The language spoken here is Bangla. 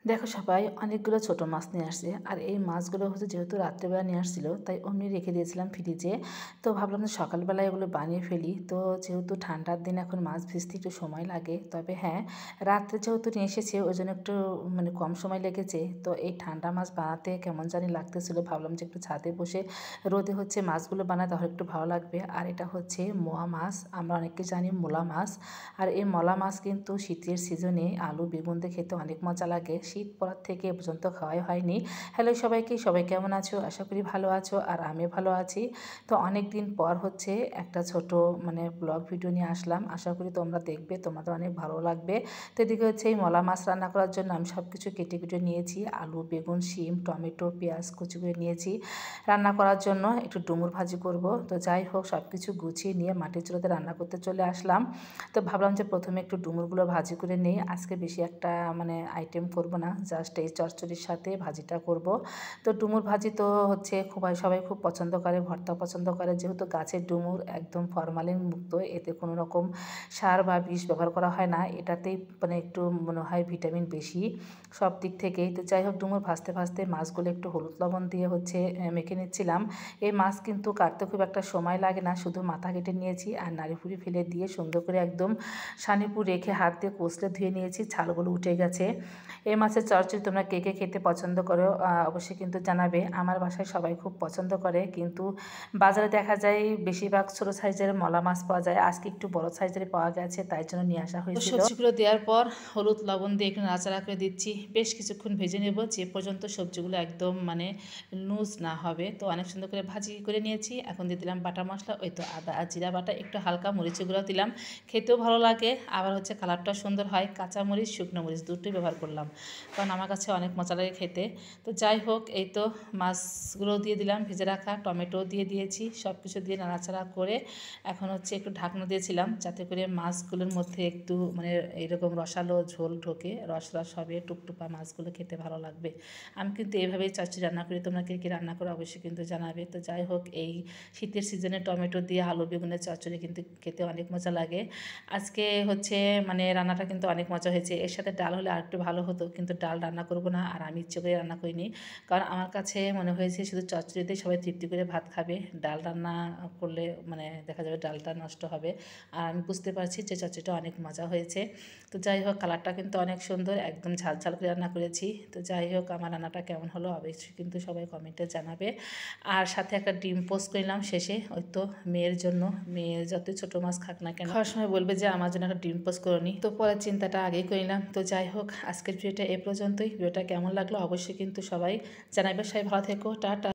দেখো সবাই অনেকগুলো ছোট মাছ নিয়ে আসছে আর এই মাছগুলো হচ্ছে যেহেতু রাত্রেবেলা নিয়ে আসছিল তাই অমনি রেখে দিয়েছিলাম ফ্রিজে। তো ভাবলাম যে সকালবেলায় এগুলো বানিয়ে ফেলি। তো যেহেতু ঠান্ডার দিন এখন মাছ ভিজতে একটু সময় লাগে, তবে হ্যাঁ রাত্রে যেহেতু নিয়ে এসেছে ওই জন্য একটু কম সময় লেগেছে। তো এই ঠান্ডা মাছ বানাতে কেমন জানি লাগতেছিল, ভাবলাম যে একটু ছাদে বসে রোদে হচ্ছে মাছগুলো বানায় তাহলে একটু ভালো লাগবে। আর এটা হচ্ছে মোয়া মাছ, আমরা অনেকে জানি মোলা মাছ। আর এই মলা মাছ কিন্তু শীতের সিজনে আলু বেগুন দিয়ে খেতে অনেক মজা লাগে। শীত পড়ার থেকে এ পর্যন্ত খাওয়াই হয়নি। হ্যালো সবাইকে, সবাই কেমন আছো? আশা করি ভালো আছো আর আমি ভালো আছি। তো অনেক দিন পর হচ্ছে একটা ছোট ব্লগ ভিডিও নিয়ে আসলাম, আশা করি তোমরা দেখবে, তোমাদের অনেক ভালো লাগবে। তো এদিকে হচ্ছে এই মলা মাছ রান্না করার জন্য আমি সব কিছু কেটে কেটে নিয়েছি, আলু বেগুন শিম টমেটো পেঁয়াজ কুচি করে নিয়েছি। রান্না করার জন্য একটু ডুমুর ভাজি করব। তো যাই হোক সব কিছু গুছিয়ে নিয়ে মাটির চুলাতে রান্না করতে চলে আসলাম। তো ভাবলাম যে প্রথমে একটু ডুমুরগুলো ভাজি করে নিই। আজকে বেশি একটা আইটেম করব না, জাস্ট এই চচ্চড়ির সাথে ভাজিটা করব। তো ডুমুর ভাজি তো হচ্ছে সবাই খুব পছন্দ করে, ভর্তা পছন্দ করে, যেহেতু গাছের ডুমুর একদম ফরমালিন মুক্ত, এতে কোনো রকম সার বা বিষ ব্যবহার করা হয় না। এটাতেই একটু মনে হয় ভিটামিন বেশি সব দিক থেকেই। তো যাই হোক ডুমুর ভাজতে ভাজতে মাছগুলো একটু হলুদ লবণ দিয়ে হচ্ছে মেখে নিচ্ছিলাম। এই মাছ কিন্তু কাটতে খুব একটা সময় লাগে না, শুধু মাথা কেটে নিয়েছি আর নাড়িভুড়ি ফেলে দিয়ে সুন্দর করে একদম সানিপুর রেখে হাত দিয়ে কষলে ধুয়ে নিয়েছি, ছালগুলো উঠে গেছে। এই মাছের চচ্চড়ি তোমরা কে কে খেতে পছন্দ করো অবশ্যই কিন্তু জানাবে। আমার বাসায় সবাই খুব পছন্দ করে, কিন্তু বাজারে দেখা যায় বেশিরভাগ ছোটো সাইজের মলা মাছ পাওয়া যায়, আজকে একটু বড় সাইজের পাওয়া গেছে তাই জন্য নিয়ে আসা হয়েছিল। সবজিগুলো দেওয়ার পর হলুদ লবণ দিয়ে একটু নাড়াচাড়া করে দিচ্ছি, বেশ কিছুক্ষণ ভেজে নেব যে পর্যন্ত সবজিগুলো একদম লুজ না হবে। তো অনেক সুন্দর করে ভাজি করে নিয়েছি। এখন দিয়ে দিলাম বাটা মশলা, ওই তো আদা আর জিরা বাটা, একটু হালকা মরিচের গুঁড়ো দিলাম, খেতেও ভালো লাগে, আবার হচ্ছে কালারটা সুন্দর হয়। কাঁচা মরিচ শুকনো মরিচ দুটোই ব্যবহার করলাম, কারণ আমার কাছে অনেক মজা লাগে খেতে। তো যাই হোক এই তো মাছগুলো দিয়ে দিলাম, ভেজে রাখা টমেটো দিয়ে দিয়েছি, সব কিছু দিয়ে নাড়াচাড়া করে এখন হচ্ছে একটু ঢাকনা দিয়েছিলাম যাতে করে মাছগুলোর মধ্যে একটু এইরকম রসালো ঝোল ঢোকে, রস রস হবে, টুকটুপা মাছগুলো খেতে ভালো লাগবে। আমি কিন্তু এইভাবেই চচ্চড়ি রান্না করি, তোমরা কে কী রান্না করো অবশ্যই কিন্তু জানাবে। তো যাই হোক এই শীতের সিজনে টমেটো দিয়ে আলু বেগুনের চচ্চড়ি কিন্তু খেতে অনেক মজা লাগে। আজকে হচ্ছে রান্নাটা কিন্তু অনেক মজা হয়েছে। এর সাথে ডাল হলে আরেকটু ভালো হতো, কিন্তু ডাল রান্না করব না আর আমি ইচ্ছে করে রান্না করিনি, কারণ আমার কাছে মনে হয়েছে শুধু চচ্চড়িতেই সবাই তৃপ্তি করে ভাত খাবে, ডাল রান্না করলে দেখা যাবে ডালটা নষ্ট হবে। আর আমি বুঝতে পারছি যে চচ্চড়িটা অনেক মজা হয়েছে। তো যাই হোক কালারটা কিন্তু অনেক সুন্দর, একদম ঝাল ঝাল করে রান্না করেছি। তো যাই হোক আমার রান্নাটা কেমন হলো অবশ্যই কিন্তু সবাই কমেন্টে জানাবে। আর সাথে একটা ডিম পোস্ট করলাম শেষে, ওই তো মেয়ের জন্য, মেয়ে যতই ছোটো মাছ খাক না কেন খাওয়ার সময় বলবে যে আমার জন্য একটা ডিম পোস্ট করনি, তো পরের চিন্তাটা আগেই করিলাম। তো যাই হোক আজকের ভিডিওটা এ পর্যন্তই। ভিডিওটা কেমন লাগলো অবশ্যই কিন্তু সবাই জানাবে। সবাই ভালো থেকো, টাটা।